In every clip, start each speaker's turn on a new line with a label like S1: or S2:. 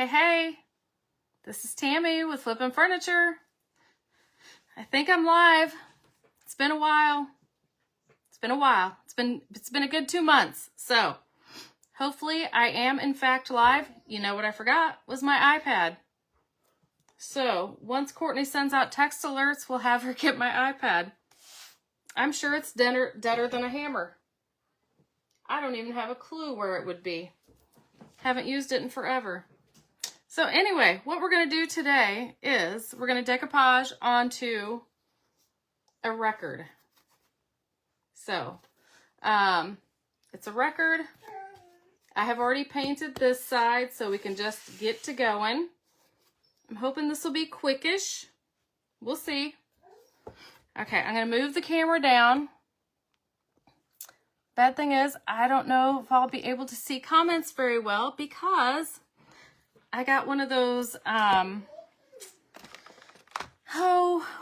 S1: Hey, this is Tammy with Flippin' Furniture. I think I'm live. It's been a while. It's been a good 2 months. So hopefully I am in fact live. You know what I forgot was my iPad. So once Courtney sends out text alerts, we'll have her get my iPad. I'm sure it's deader than a hammer. I don't even have a clue where it would be. Haven't used it in forever. So anyway, what we're going to do today is we're going to decoupage onto a record. So, it's a record. I have already painted this side so we can just get to going. I'm hoping this will be quickish. We'll see. Okay, I'm going to move the camera down. Bad thing is, I don't know if I'll be able to see comments very well because I got one of those, one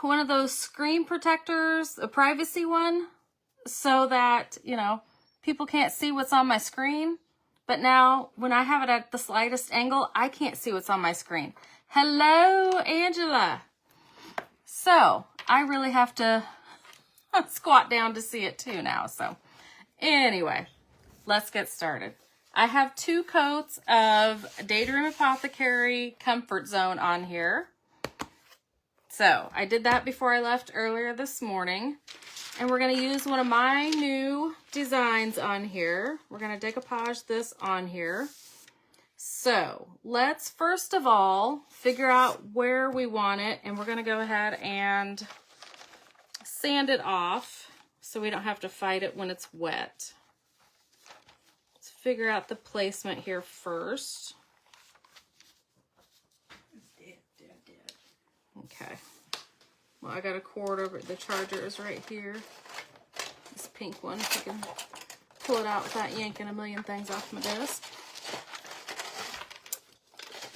S1: of those screen protectors, a privacy one, so that, you know, people can't see what's on my screen. But now, when I have it at the slightest angle, I can't see what's on my screen. Hello, Angela. So, I really have to squat down to see it too now. So, anyway, let's get started. I have 2 coats of Daydream Apothecary Comfort Zone on here. So, I did that before I left earlier this morning. And we're going to use one of my new designs on here. We're going to decoupage this on here. So, let's first of all figure out where we want it. And we're going to go ahead and sand it off so we don't have to fight it when it's wet. Let's figure out the placement here first. Okay. Well, I got a cord over, the charger is right here. This pink one, if you can pull it out without yanking a million things off my desk.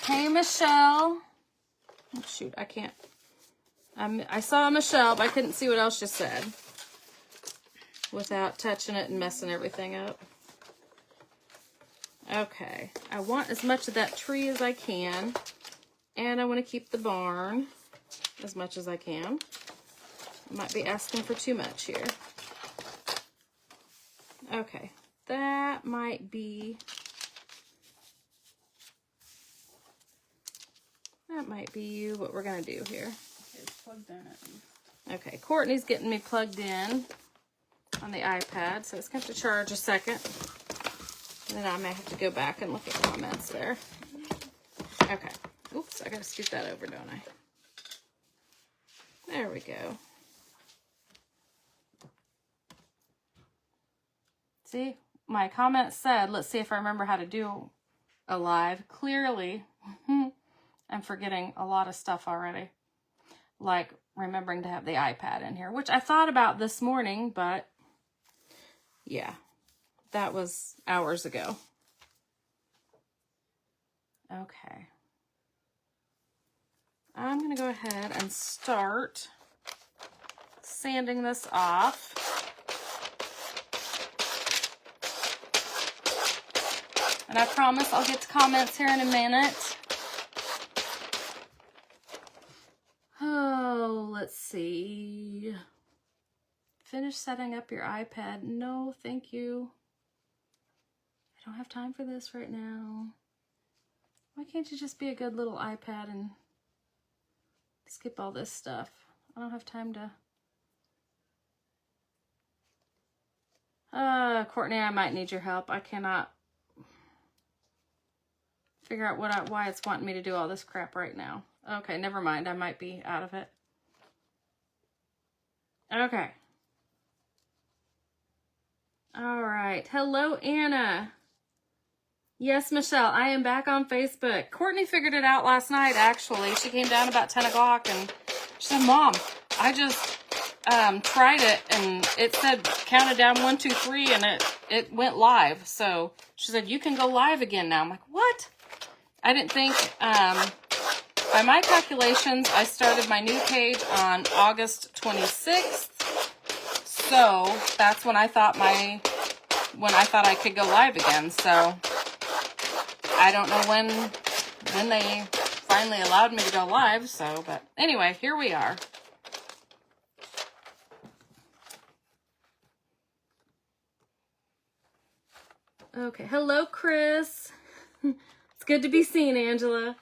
S1: Hey, Michelle. Oh, shoot, I can't. I saw Michelle, but I couldn't see what else she said without touching it and messing everything up. Okay, I want as much of that tree as I can, and I want to keep the barn as much as I can. I might be asking for too much here. Okay, that might be what we're gonna do here.
S2: It's plugged in at least.
S1: Okay, Courtney's getting me plugged in on the iPad, so it's going to have to charge a second. And then I may have to go back and look at comments there. Okay. Oops, I got to scoot that over, don't I? There we go. See, my comment said, let's see if I remember how to do a live. Clearly, I'm forgetting a lot of stuff already. Like remembering to have the iPad in here, which I thought about this morning, but yeah, that was hours ago. Okay. I'm going to go ahead and start sanding this off. And I promise I'll get to comments here in a minute. Oh, let's see. Finish setting up your iPad. No, thank you. I don't have time for this right now. Why can't you just be a good little iPad and skip all this stuff? I don't have time to... Courtney, I might need your help. I cannot figure out why it's wanting me to do all this crap right now. Okay, never mind. I might be out of it. Okay. All right. Hello, Anna. Yes, Michelle, I am back on Facebook. Courtney figured it out last night, actually. She came down about 10 o'clock and she said, Mom, I just tried it and it said counted down 1, 2, 3 and it went live. So she said, you can go live again now. I'm like, what? I didn't think, by my calculations, I started my new page on August 26th. So that's when I thought I could go live again. So I don't know when Then they finally allowed me to go live, so, but anyway, here we are. Okay, hello, Chris. It's good to be seen, Angela.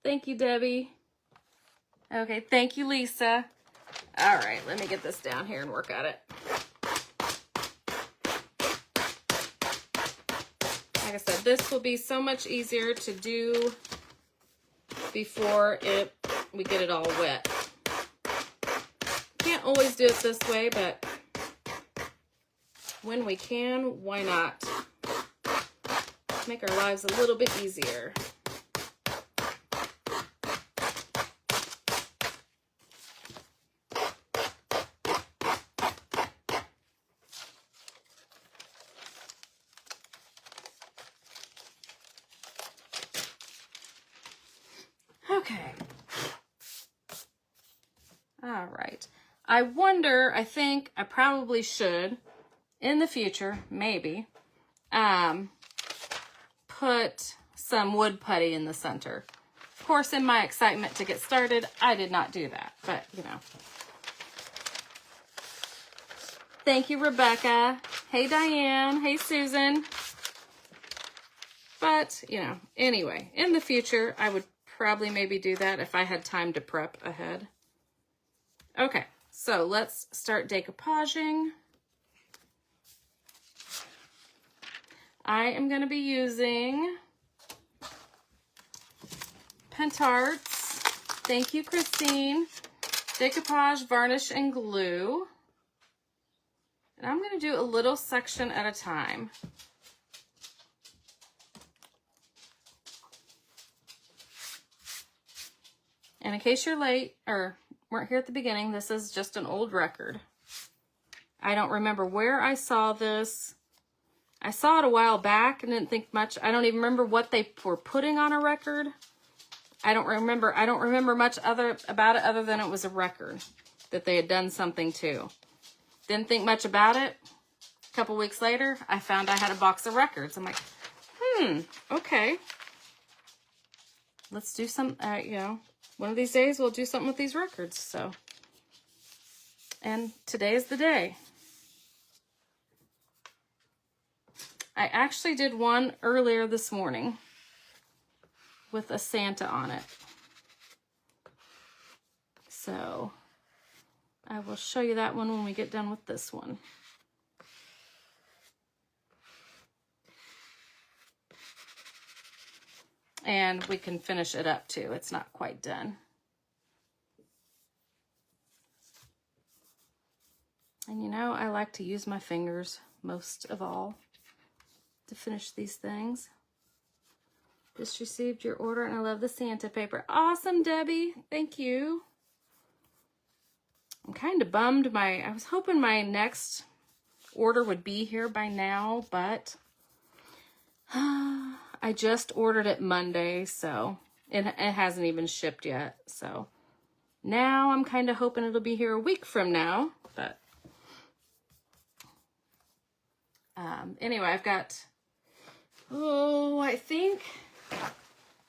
S1: Thank you, Debbie. Okay, thank you, Lisa. All right, let me get this down here and work at it. Like I said, this will be so much easier to do before we get it all wet. Can't always do it this way, but when we can, why not? Make our lives a little bit easier. Okay. All right. I think I probably should, in the future, maybe, put some wood putty in the center. Of course, in my excitement to get started, I did not do that, but, you know. Thank you, Rebecca. Hey, Diane. Hey, Susan. But, you know, anyway, in the future, I would probably maybe do that if I had time to prep ahead. Okay, so let's start decoupaging. I am going to be using Pentards. Thank you, Christine. Decoupage, varnish, and glue. And I'm going to do a little section at a time. And in case you're late or weren't here at the beginning, this is just an old record. I don't remember where I saw this. I saw it a while back and didn't think much. I don't even remember what they were putting on a record. I don't remember much about it other than it was a record that they had done something to. Didn't think much about it. A couple weeks later, I found I had a box of records. I'm like, okay. Let's do some, you know, one of these days we'll do something with these records. So, and today is the day. I actually did one earlier this morning with a Santa on it. So I will show you that one when we get done with this one. And we can finish it up too. It's not quite done. And you know, I like to use my fingers most of all to finish these things. Just received your order and I love the Santa paper. Awesome, Debbie. Thank you. I'm kind of bummed. I was hoping my next order would be here by now, but I just ordered it Monday, so it hasn't even shipped yet. So now I'm kind of hoping it'll be here a week from now, but anyway, I've got, I think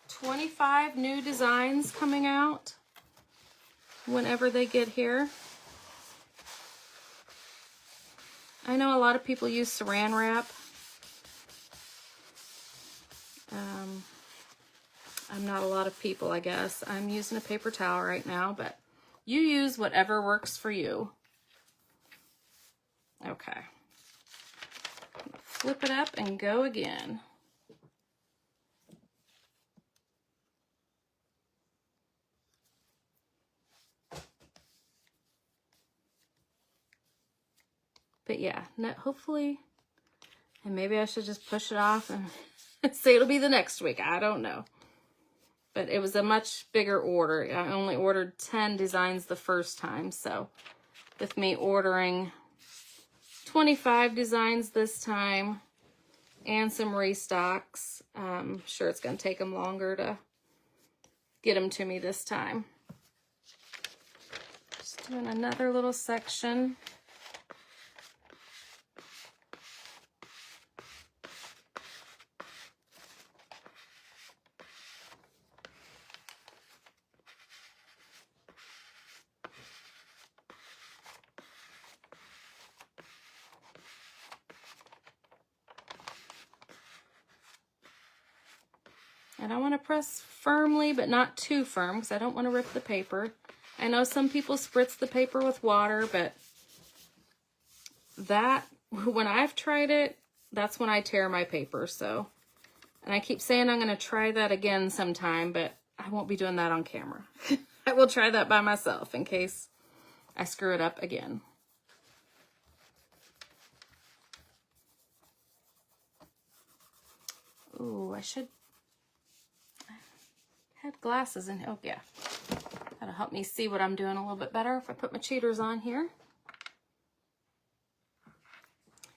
S1: 25 new designs coming out whenever they get here. I know a lot of people use saran wrap. I'm not a lot of people, I guess. I'm using a paper towel right now, but you use whatever works for you. Okay. Flip it up and go again. But yeah, hopefully, and maybe I should just push it off and say it'll be the next week. I don't know. But it was a much bigger order. I only ordered 10 designs the first time. So with me ordering 25 designs this time and some restocks, I'm sure it's going to take them longer to get them to me this time. Just doing another little section. And I want to press firmly, but not too firm, because I don't want to rip the paper. I know some people spritz the paper with water, but that, when I've tried it, that's when I tear my paper, so. And I keep saying I'm going to try that again sometime, but I won't be doing that on camera. I will try that by myself in case I screw it up again. Ooh, I had glasses in. Oh, yeah. That'll help me see what I'm doing a little bit better if I put my cheaters on here.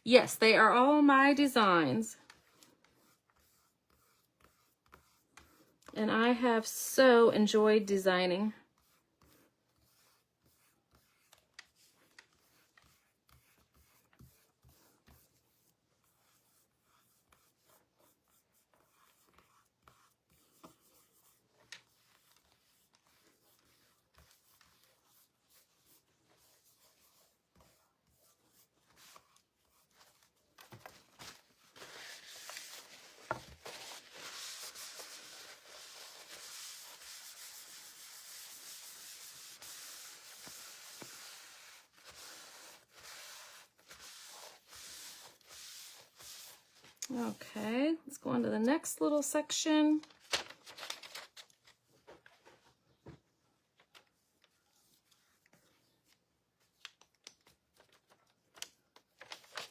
S1: Yes, they are all my designs. And I have so enjoyed designing. Okay, let's go on to the next little section.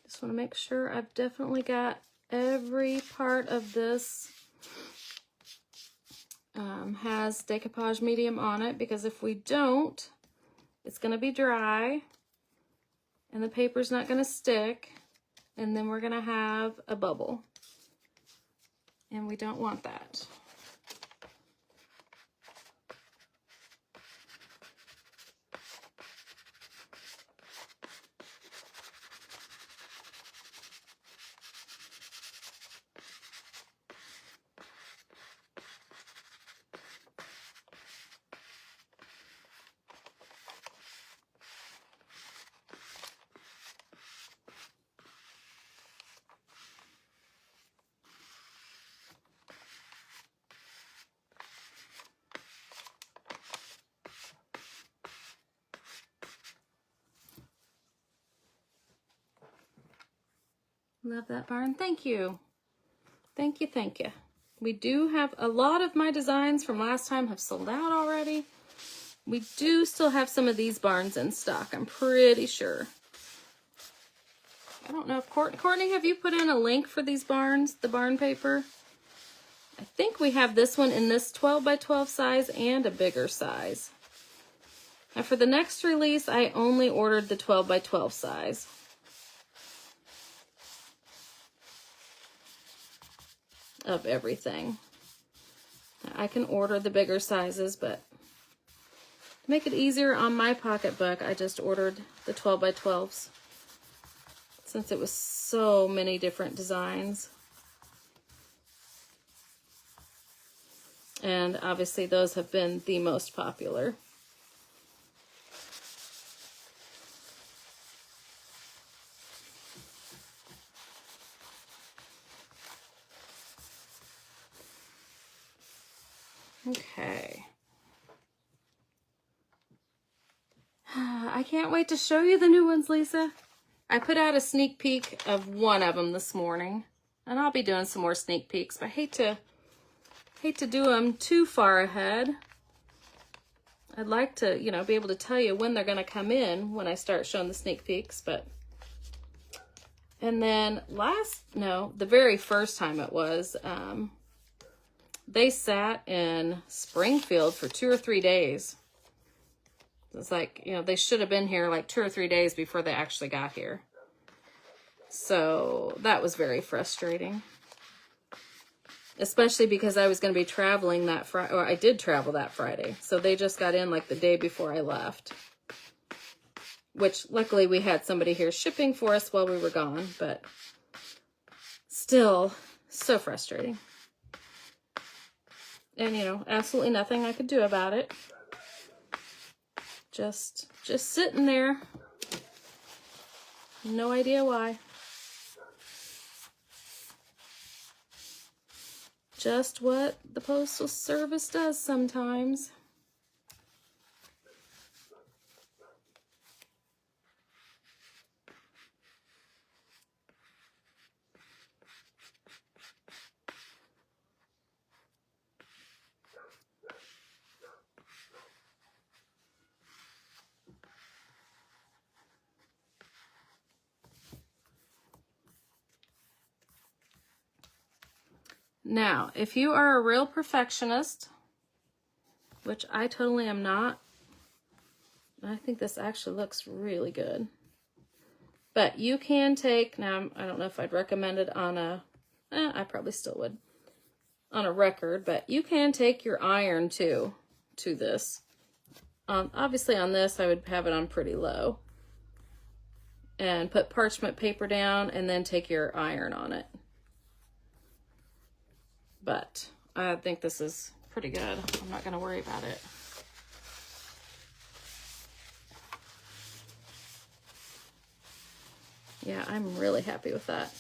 S1: Just want to make sure I've definitely got every part of this has decoupage medium on it, because if we don't, it's going to be dry and the paper's not going to stick, and then we're going to have a bubble, and we don't want that. Love that barn. Thank you. Thank you, thank you. We do have a lot of my designs from last time have sold out already. We do still have some of these barns in stock, I'm pretty sure. I don't know if Courtney, have you put in a link for these barns, the barn paper? I think we have this one in this 12 by 12 size and a bigger size. Now for the next release, I only ordered the 12 by 12 size. Of everything. I can order the bigger sizes, but to make it easier on my pocketbook, I just ordered the 12 by 12s since it was so many different designs. And obviously those have been the most popular. Okay. I can't wait to show you the new ones, Lisa. I put out a sneak peek of one of them this morning, and I'll be doing some more sneak peeks, but I hate to do them too far ahead. I'd like to, you know, be able to tell you when they're going to come in when I start showing the sneak peeks, but and then the very first time it was, they sat in Springfield for 2 or 3 days. It's like, you know, they should have been here like 2 or 3 days before they actually got here. So that was very frustrating. Especially because I was going to be traveling that Friday, or I did travel that Friday. So they just got in like the day before I left. Which luckily we had somebody here shipping for us while we were gone, but still so frustrating. And, you know, absolutely nothing I could do about it. Just sitting there. No idea why. just what the Postal Service does sometimes. Now, if you are a real perfectionist, which I totally am not, I think this actually looks really good. But you can take, now I don't know if I'd recommend it on a, I probably still would, on a record, but you can take your iron too, to this. Obviously on this, I would have it on pretty low. And put parchment paper down and then take your iron on it. But I think this is pretty good. I'm not going to worry about it. Yeah, I'm really happy with that.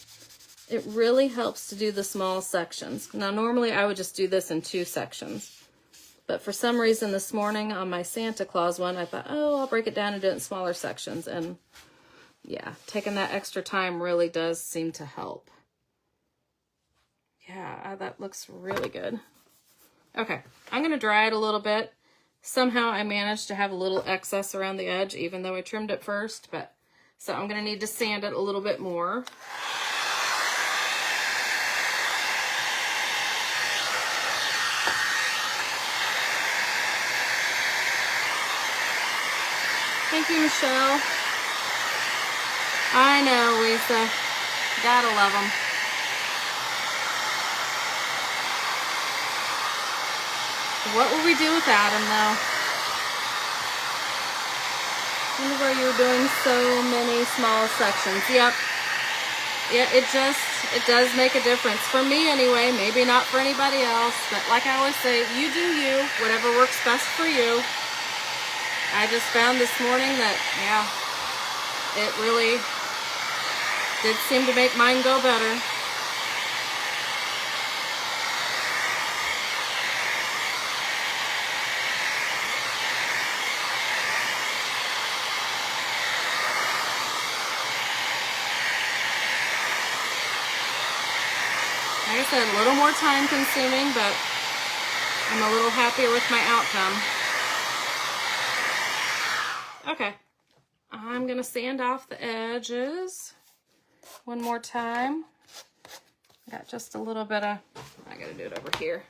S1: It really helps to do the small sections. Now, normally I would just do this in 2 sections. But for some reason this morning on my Santa Claus one, I thought, oh, I'll break it down and do it in smaller sections. And yeah, taking that extra time really does seem to help. Yeah, that looks really good. Okay, I'm going to dry it a little bit. Somehow I managed to have a little excess around the edge, even though I trimmed it first. But so I'm going to need to sand it a little bit more. Thank you, Michelle. I know, Lisa. Gotta love them. What would we do without him, though? I wonder why you were doing so many small sections. Yep. Yeah, it does make a difference. For me, anyway. Maybe not for anybody else. But like I always say, you do you. Whatever works best for you. I just found this morning that, yeah, it really did seem to make mine go better. Like I said, a little more time consuming, but I'm a little happier with my outcome. Okay, I'm gonna sand off the edges one more time. Got just a little bit of, I gotta do it over here.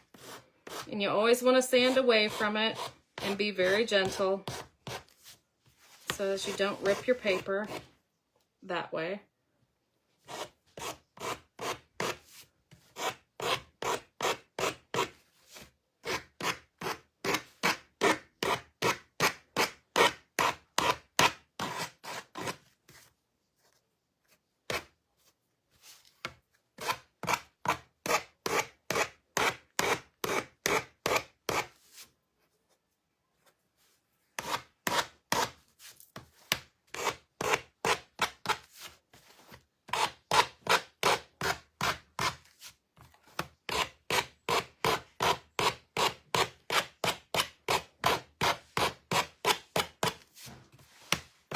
S1: And you always wanna sand away from it and be very gentle so that you don't rip your paper that way.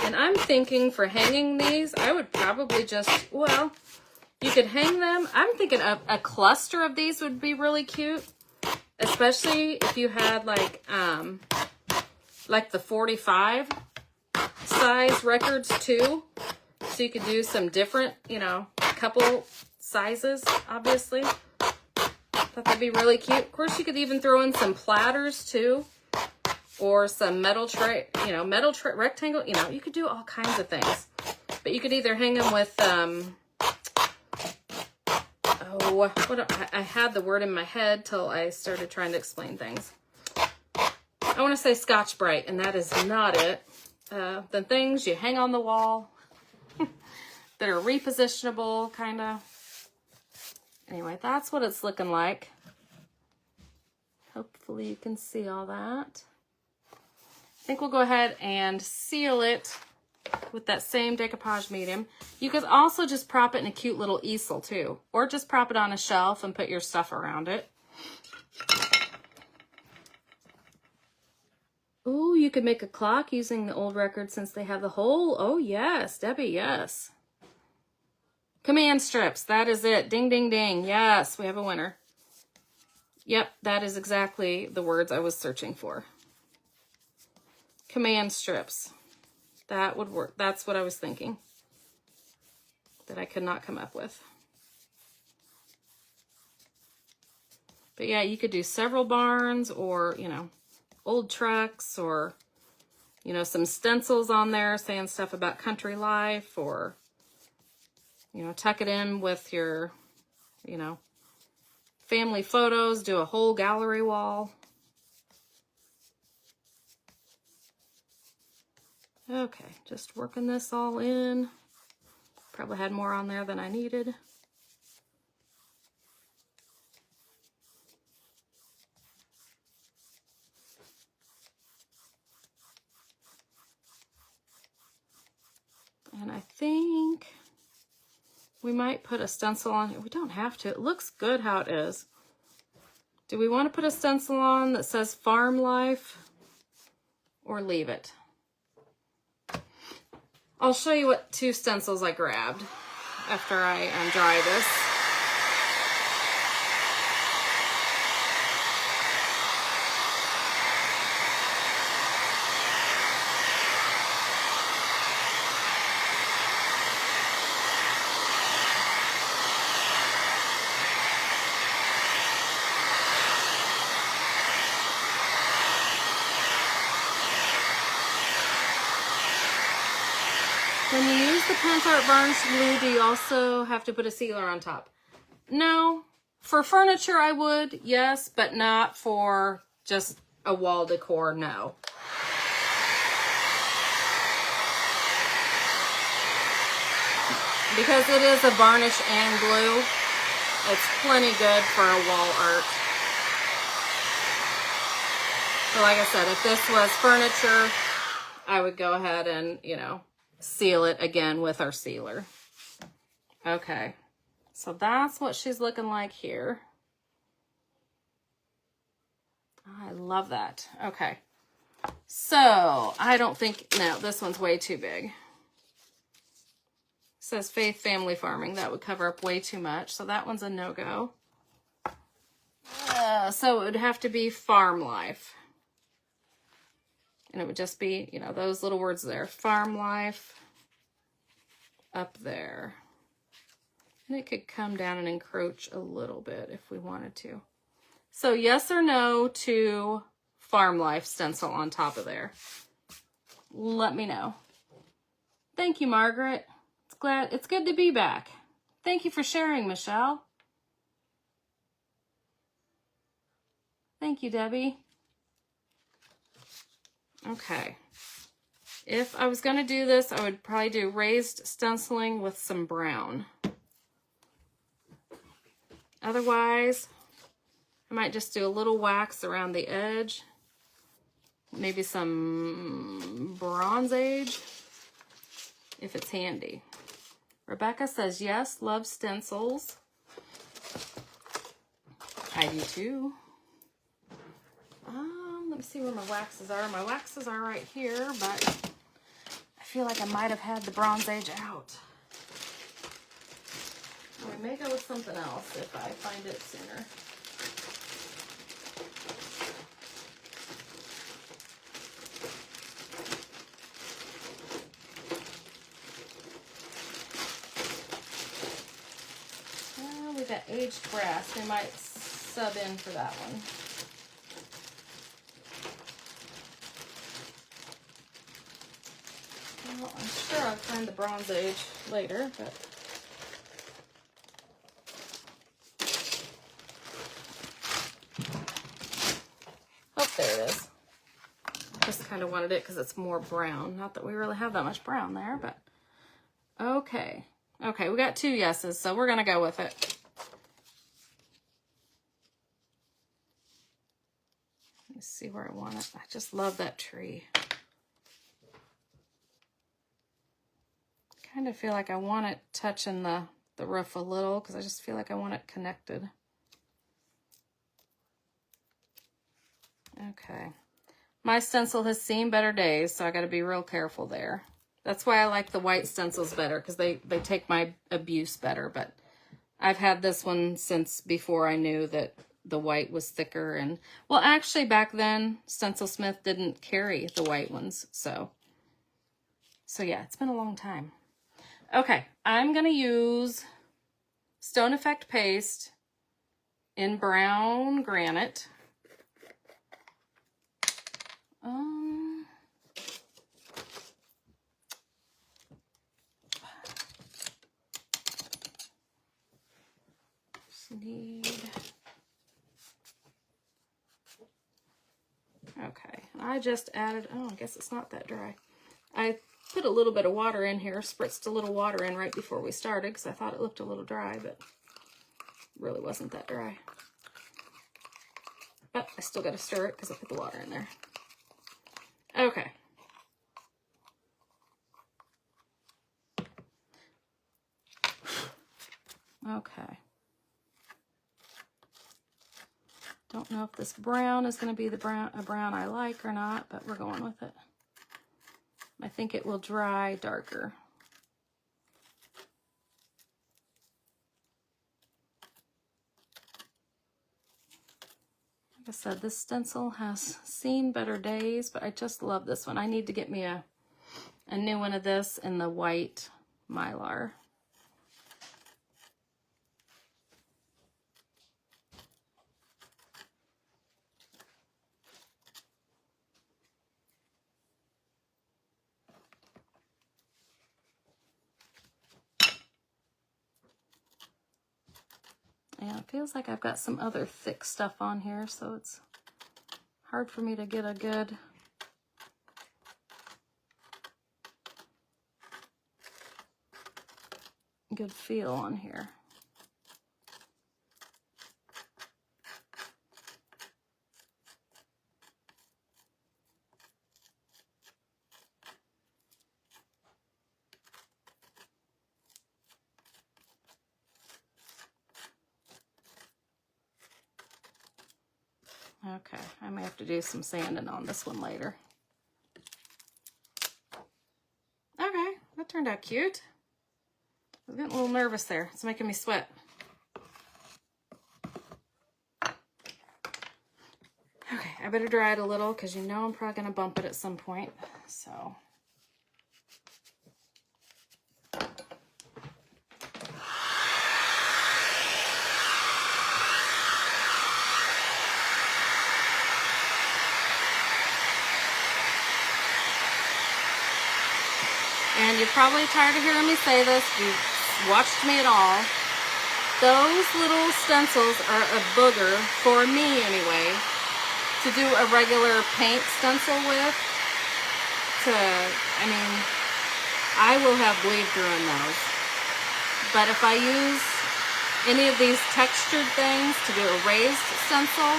S1: And I'm thinking for hanging these, I would probably just, well, you could hang them. I'm thinking a cluster of these would be really cute, especially if you had like the 45 size records too. So you could do some different, you know, couple sizes, obviously. Thought that'd be really cute. Of course, you could even throw in some platters too. Or some metal tray, you know, rectangle, you know, you could do all kinds of things. But you could either hang them with, I had the word in my head till I started trying to explain things. I want to say Scotch Brite, and that is not it. The things you hang on the wall that are repositionable, kind of. Anyway, that's what it's looking like. Hopefully you can see all that. I think we'll go ahead and seal it with that same decoupage medium. You could also just prop it in a cute little easel too, or just prop it on a shelf and put your stuff around it. Ooh, you could make a clock using the old record since they have the hole. Oh, yes, Debbie, yes. Command strips, that is it. Ding, ding, ding. Yes, we have a winner. Yep, that is exactly the words I was searching for. Command strips. That would work. That's what I was thinking. That I could not come up with. But yeah, you could do several barns or, you know, old trucks or, you know, some stencils on there saying stuff about country life or, you know, tuck it in with your, you know, family photos, do a whole gallery wall. Okay, just working this all in. Probably had more on there than I needed. And I think we might put a stencil on here. We don't have to. It looks good how it is. Do we want to put a stencil on that says farm life or leave it? I'll show you what 2 stencils I grabbed after I dry this. When you use the Pantart varnish glue, do you also have to put a sealer on top? No. For furniture, I would, yes, but not for just a wall decor, no. Because it is a varnish and glue, it's plenty good for a wall art. So like I said, if this was furniture, I would go ahead and, you know, seal it again with our sealer. Okay, so that's what she's looking like here. I love that. Okay, so I don't think, no, this one's way too big. It says Faith Family Farming. That would cover up way too much, so that one's a no-go. So it would have to be Farm Life. And it would just be, you know, those little words there. Farm Life up there. And it could come down and encroach a little bit if we wanted to. So yes or no to Farm Life stencil on top of there. Let me know. Thank you, Margaret. It's good to be back. Thank you for sharing, Michelle. Thank you, Debbie. Okay. If I was going to do this, I would probably do raised stenciling with some brown. Otherwise, I might just do a little wax around the edge. Maybe some Bronze Age, if it's handy. Rebecca says, yes, love stencils. I do too. Let me see where my waxes are. My waxes are right here, but I feel like I might have had the Bronze Age out. We may go with something else if I find it sooner. Well, we got aged brass. We might sub in for that one. Well, I'm sure I'll find the Bronze Age later, but oh, there it is. Just kind of wanted it because it's more brown. Not that we really have that much brown there, but okay. Okay, we got 2 yeses, so we're gonna go with it. Let me see where I want it. I just love that tree. Kind of feel like I want it touching the roof a little because I just feel like I want it connected. Okay. My stencil has seen better days, so I got to be real careful there. That's why I like the white stencils better, because they take my abuse better. But I've had this one since before I knew that the white was thicker. And well, actually back then, Stencil Smith didn't carry the white ones. So yeah, it's been a long time. Okay, I'm going to use Stone Effect Paste in Brown Granite. Okay, I just added, oh, I guess it's not that dry. I put a little bit of water in here, spritzed a little water in right before we started because I thought it looked a little dry, but it really wasn't that dry. But I still got to stir it because I put the water in there. Okay. Okay. Don't know if this brown is going to be a brown I like or not, but we're going with it. I think it will dry darker. Like I said, this stencil has seen better days, but I just love this one. I need to get me a new one of this in the white Mylar. Yeah, it feels like I've got some other thick stuff on here, so it's hard for me to get a good feel on here. Okay, I may have to do some sanding on this one later. Okay, that turned out cute. I was getting a little nervous there. It's making me sweat. Okay, I better dry it a little because you know I'm probably going to bump it at some point. So. And you're probably tired of hearing me say this. You've watched me at all. Those little stencils are a booger, for me anyway, to do a regular paint stencil with. I mean, I will have bleed through in those. But if I use any of these textured things to do a raised stencil,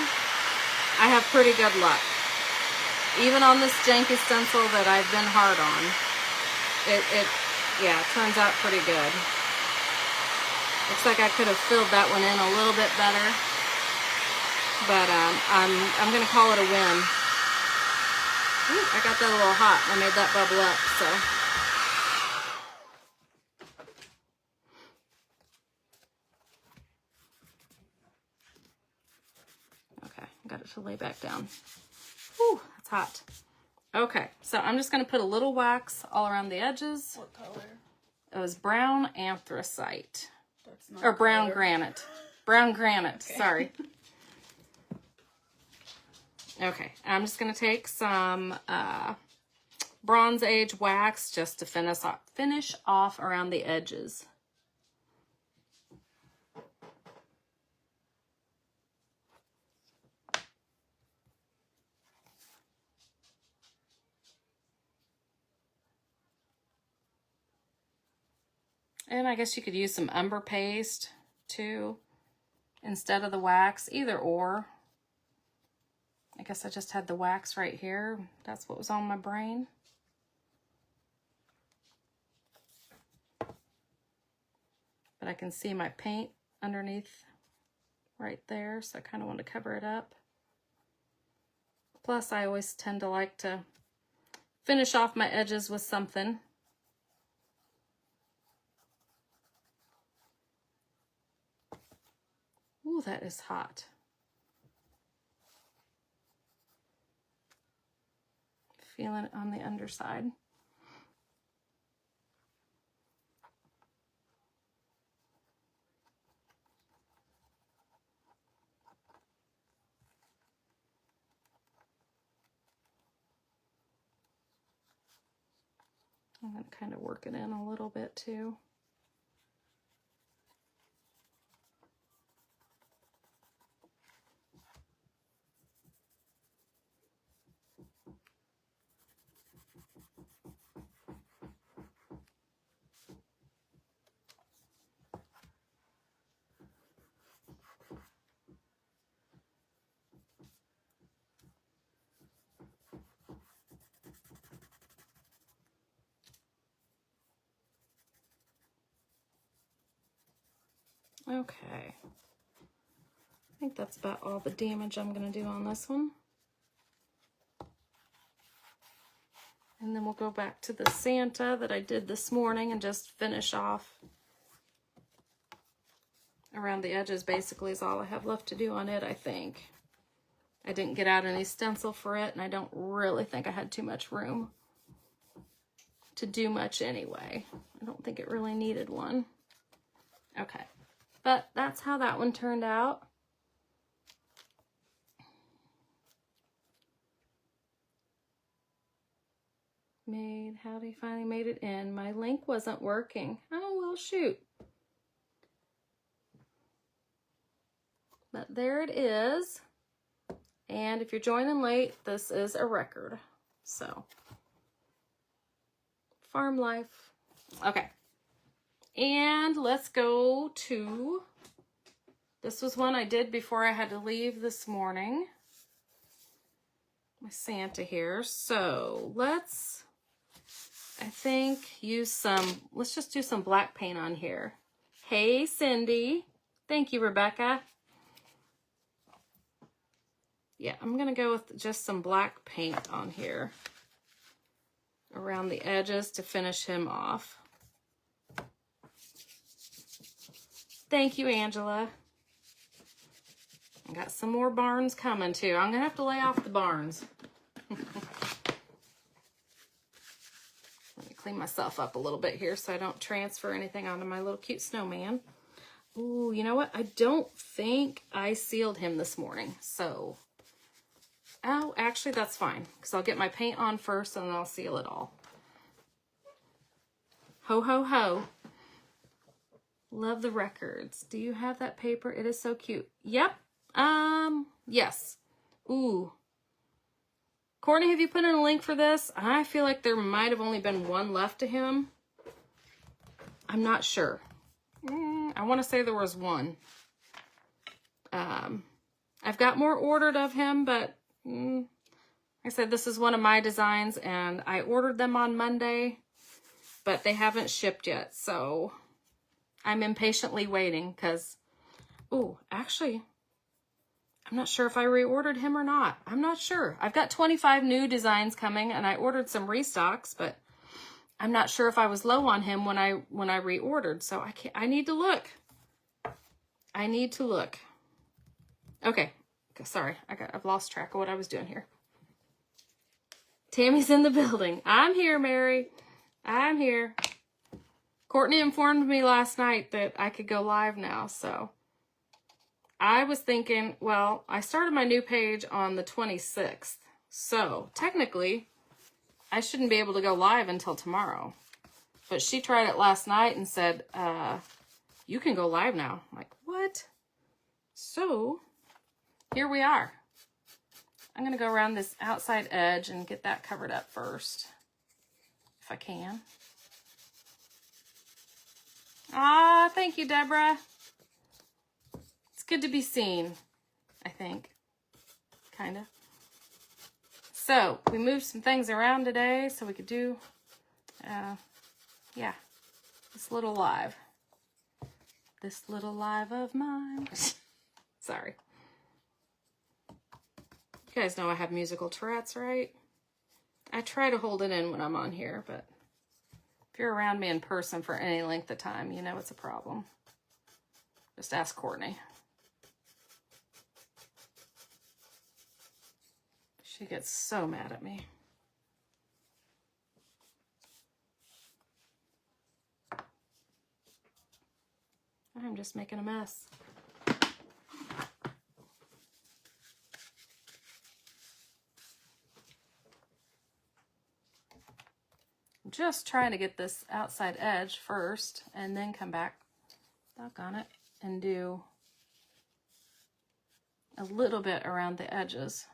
S1: I have pretty good luck. Even on this janky stencil that I've been hard on, it turns out pretty good. Looks like I could have filled that one in a little bit better, but I'm gonna call it a win. Ooh, I got that a little hot. I made that bubble up, so. Okay, got it to lay back down. Whew, that's hot. Okay, so I'm just going to put a little wax all around the edges.
S2: What color?
S1: It was brown anthracite.
S2: That's not
S1: or brown
S2: color.
S1: granite. Brown granite,
S2: Okay.
S1: Sorry. Okay, I'm just going to take some Bronze Age wax just to finish off around the edges. And I guess you could use some umber paste too instead of the wax, either or. I guess I just had the wax right here. That's what was on my brain. But I can see my paint underneath right there, so I kind of want to cover it up. Plus, I always tend to like to finish off my edges with something. Ooh, that is hot. Feeling it on the underside. I'm going to kind of work it in a little bit too. Okay, I think that's about all the damage I'm going to do on this one. And then we'll go back to the Santa that I did this morning and just finish off around the edges. Basically is all I have left to do on it, I think. I didn't get out any stencil for it, and I don't really think I had too much room to do much anyway. I don't think it really needed one. Okay. But that's how that one turned out. Howdy, finally made it in. My link wasn't working. Oh, well, shoot. But there it is. And if you're joining late, this is a record. So, farm life. Okay. And let's go to, this was one I did before I had to leave this morning. My Santa here. So let's, I think, let's just do some black paint on here. Hey, Cindy. Thank you, Rebecca. Yeah, I'm going to go with just some black paint on here around the edges to finish him off. Thank you, Angela. I got some more barns coming too. I'm gonna have to lay off the barns. Let me clean myself up a little bit here so I don't transfer anything onto my little cute snowman. Ooh, you know what? I don't think I sealed him this morning. So, oh, actually that's fine because I'll get my paint on first and then I'll seal it all. Ho, ho, ho. Love the records. Do you have that paper? It is so cute. Yep. Yes. Ooh. Courtney, have you put in a link for this? I feel like there might have only been one left to him. I'm not sure. I want to say there was one. I've got more ordered of him, but like I said, this is one of my designs and I ordered them on Monday, but they haven't shipped yet. So I'm impatiently waiting because, ooh, actually, I'm not sure if I reordered him or not. I'm not sure. I've got 25 new designs coming and I ordered some restocks, but I'm not sure if I was low on him when I reordered. So I need to look. I need to look. Okay. Sorry. I've lost track of what I was doing here. Tammy's in the building. I'm here, Mary. I'm here. Courtney informed me last night that I could go live now, so I was thinking, well, I started my new page on the 26th, so technically I shouldn't be able to go live until tomorrow. But she tried it last night and said, you can go live now. I'm like, what? So here we are. I'm going to go around this outside edge and get that covered up first, if I can. Ah, thank you, Deborah. It's good to be seen, I think. Kind of. So, we moved some things around today so we could do, yeah, this little live. This little live of mine. Sorry. You guys know I have musical Tourette's, right? I try to hold it in when I'm on here, but if you're around me in person for any length of time, you know it's a problem. Just ask Courtney. She gets so mad at me. I'm just making a mess. I'm just trying to get this outside edge first and then come back, doggone it, and do a little bit around the edges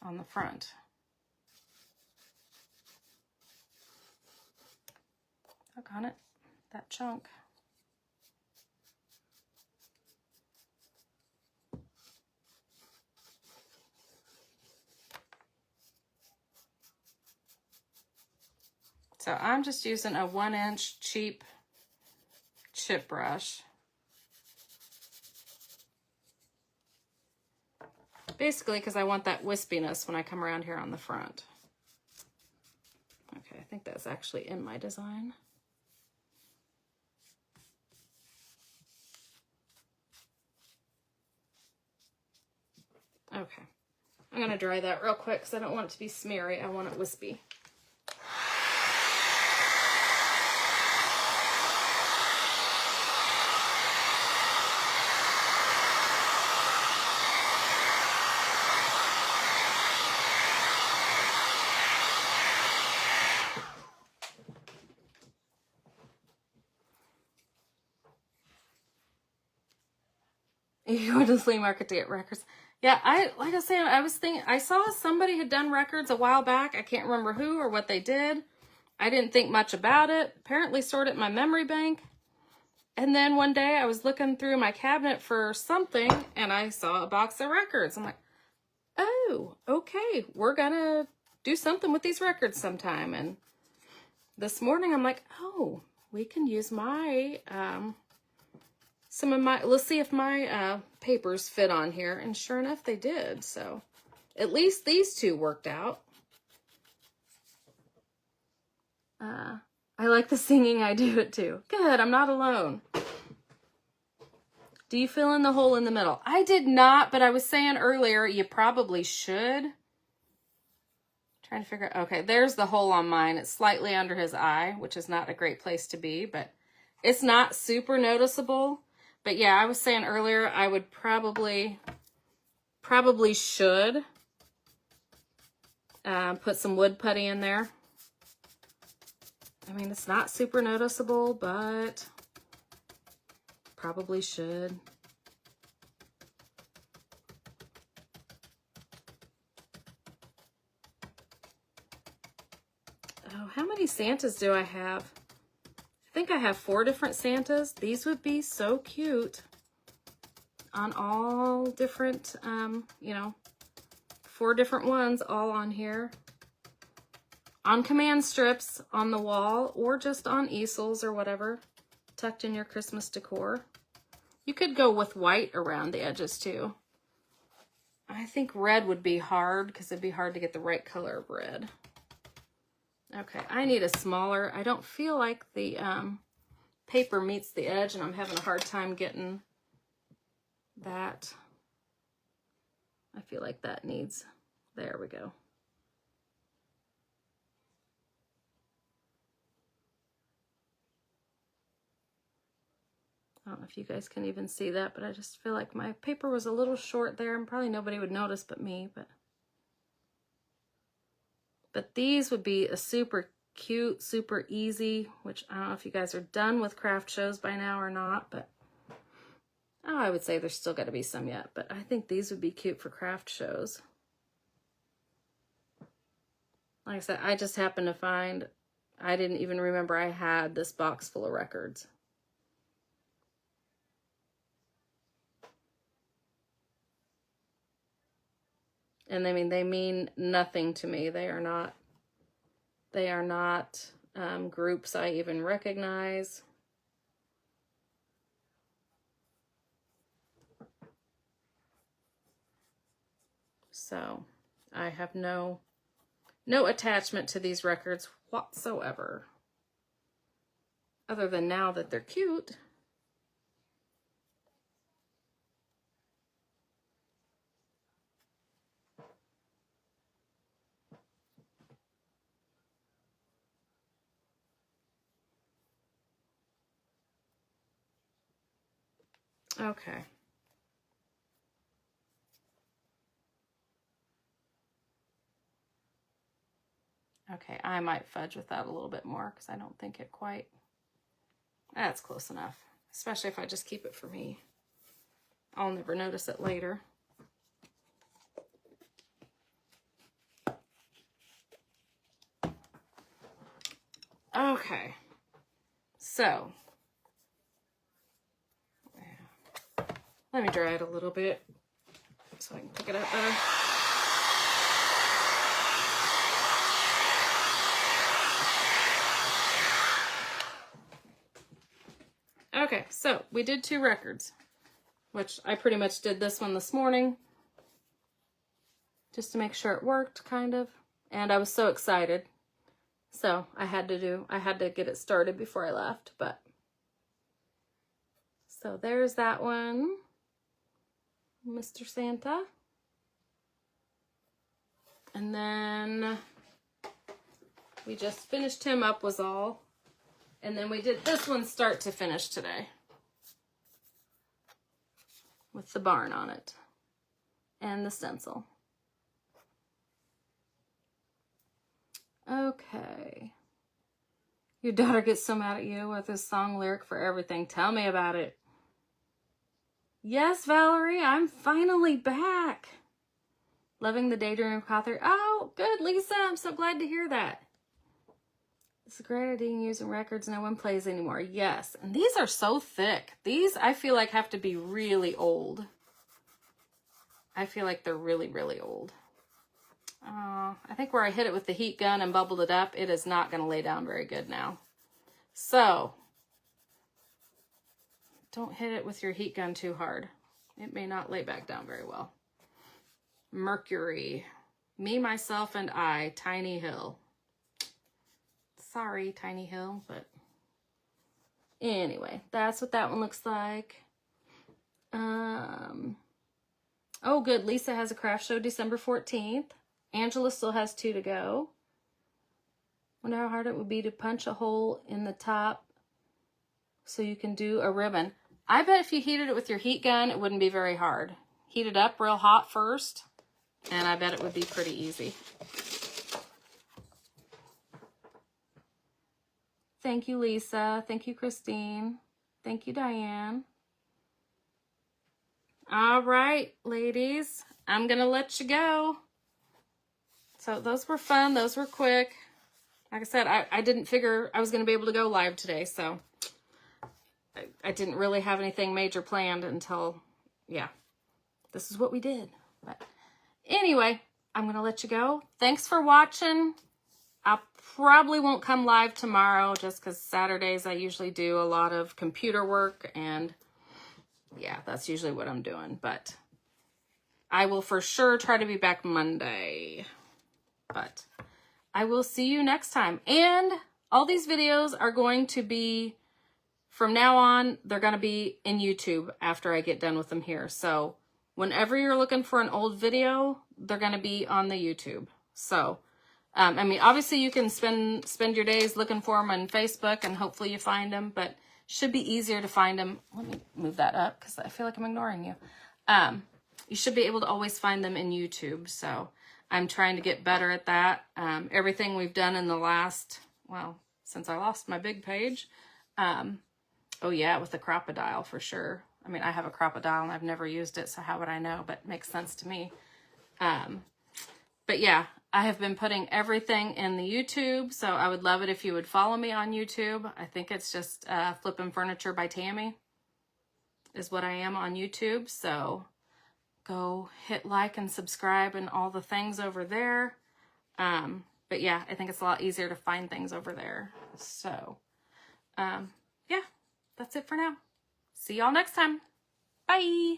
S1: on the front. Doggone it, that chunk. So I'm just using a 1-inch cheap chip brush. Basically because I want that wispiness when I come around here on the front. Okay, I think that's actually in my design. Okay, I'm gonna dry that real quick because I don't want it to be smeary, I want it wispy. You go to the flea market to get records. Yeah, like I was saying, I was thinking, I saw somebody had done records a while back. I can't remember who or what they did. I didn't think much about it. Apparently stored it in my memory bank. And then one day I was looking through my cabinet for something and I saw a box of records. I'm like, oh, okay, we're gonna do something with these records sometime. And this morning I'm like, oh, we can use my, some of my, let's see if my papers fit on here. And sure enough, they did. So at least these two worked out. I like the singing. I do it too. Good. I'm not alone. Do you fill in the hole in the middle? I did not, but I was saying earlier, you probably should. Trying to figure out, okay, there's the hole on mine. It's slightly under his eye, which is not a great place to be, but it's not super noticeable. But yeah, I was saying earlier, I would probably should put some wood putty in there. I mean, it's not super noticeable, but probably should. Oh, how many Santas do I have? I think I have 4 different Santas. These would be so cute on all different, you know, 4 different ones all on here. On command strips on the wall or just on easels or whatever, tucked in your Christmas decor. You could go with white around the edges too. I think red would be hard because it'd be hard to get the right color of red. Okay, I need a smaller. I don't feel like the paper meets the edge and I'm having a hard time getting that. I feel like that needs, there we go. I don't know if you guys can even see that, but I just feel like my paper was a little short there and probably nobody would notice but me, but these would be a super cute, super easy, which I don't know if you guys are done with craft shows by now or not, but oh, I would say there's still got to be some yet, but I think these would be cute for craft shows. Like I said, I just happened to find, I didn't even remember I had this box full of records. And I mean, they mean nothing to me. They are not groups I even recognize. So I have no attachment to these records whatsoever. Other than now that they're cute. Okay. Okay, I might fudge with that a little bit more because I don't think it quite... That's close enough. Especially if I just keep it for me. I'll never notice it later. Okay. So... let me dry it a little bit so I can pick it up better. Okay, so we did 2 records, which I pretty much did this one this morning just to make sure it worked, kind of. And I was so excited. So I had to get it started before I left, but. So there's that one. Mr. Santa. And then we just finished him up was all. And then we did this one start to finish today. With the barn on it. And the stencil. Okay. Your daughter gets so mad at you with this song lyric for everything. Tell me about it. Yes, Valerie, I'm finally back. Loving the Daydream of Cawthorne. Oh, good, Lisa. I'm so glad to hear that. It's a great idea using records no one plays anymore. Yes, and these are so thick. These, I feel like, have to be really old. I feel like they're really, really old. I think where I hit it with the heat gun and bubbled it up, it is not going to lay down very good now. So... don't hit it with your heat gun too hard. It may not lay back down very well. Mercury. Me, myself, and I. Tiny Hill. Sorry, Tiny Hill, but... anyway, that's what that one looks like. Oh, good. Lisa has a craft show December 14th. Angela still has 2 to go. Wonder how hard it would be to punch a hole in the top so you can do a ribbon. I bet if you heated it with your heat gun, it wouldn't be very hard. Heat it up real hot first, and I bet it would be pretty easy. Thank you, Lisa. Thank you, Christine. Thank you, Diane. All right, ladies, I'm going to let you go. So those were fun. Those were quick. Like I said, I didn't figure I was going to be able to go live today, so... I didn't really have anything major planned until, yeah, this is what we did. But anyway, I'm going to let you go. Thanks for watching. I probably won't come live tomorrow just because Saturdays I usually do a lot of computer work and yeah, that's usually what I'm doing. But I will for sure try to be back Monday. But I will see you next time. And all these videos are going to be... from now on, they're going to be in YouTube after I get done with them here. So whenever you're looking for an old video, they're going to be on the YouTube. So, I mean, obviously you can spend your days looking for them on Facebook and hopefully you find them, but should be easier to find them. Let me move that up because I feel like I'm ignoring you. You should be able to always find them in YouTube. So I'm trying to get better at that. Everything we've done in the last, well, since I lost my big page, oh yeah, with the crocodile for sure. I mean, I have a crocodile and I've never used it, so how would I know? But it makes sense to me. But yeah, I have been putting everything in the YouTube, so I would love it if you would follow me on YouTube. I think it's just Flippin' Furniture by Tammy is what I am on YouTube. So go hit like and subscribe and all the things over there. But yeah, I think it's a lot easier to find things over there. So yeah. That's it for now. See y'all next time. Bye.